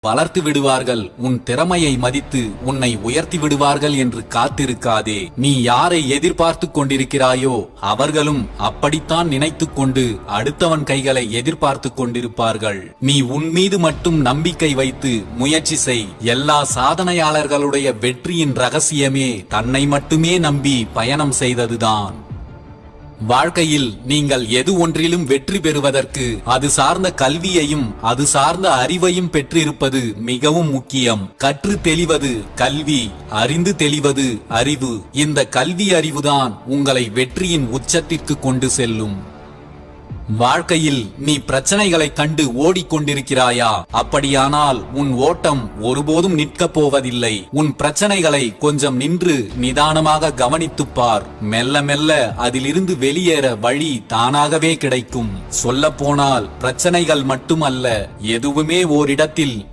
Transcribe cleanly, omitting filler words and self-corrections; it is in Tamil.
வளர்த்து விடுவார்கள், உன் திறமையை மதித்து உன்னை உயர்த்தி விடுவார்கள் என்று காத்திருக்காதே. நீ யாரை எதிர்பார்த்து கொண்டிருக்கிறாயோ அவர்களும் அப்படித்தான் நினைத்துக் கொண்டு அடுத்தவன் கைகளை எதிர்பார்த்து கொண்டிருப்பார்கள். நீ உன் மீது மட்டும் நம்பிக்கை வைத்து முயற்சி செய். எல்லா சாதனையாளர்களுடைய வெற்றியின் ரகசியமே தன்னை மட்டுமே நம்பி பயணம் செய்ததுதான். வாழ்க்கையில் நீங்கள் எது ஒன்றிலும் வெற்றி பெறுவதற்கு அது சார்ந்த கல்வியையும் அது சார்ந்த அறிவையும் பெற்றிருப்பது மிகவும் முக்கியம். கற்று தெளிவது கல்வி, அறிந்து தெளிவது அறிவு. இந்த கல்வி அறிவுதான் உங்களை வெற்றியின் உச்சத்திற்கு கொண்டு செல்லும். வாழ்க்கையில் நீ பிரச்சனைகளை கண்டு ஓடிக்கொண்டிருக்கிறாயா? அப்படியானால் உன் ஓட்டம் ஒருபோதும் நிற்கப் போவதில்லை. உன் பிரச்சனைகளை கொஞ்சம் நின்று நிதானமாக கவனித்துப் பார். மெல்ல மெல்ல அதிலிருந்து வெளியேற வழி தானாகவே கிடைக்கும். சொல்லப் போனால் பிரச்சனைகள் மட்டுமல்ல, எதுவுமே ஓரிடத்தில்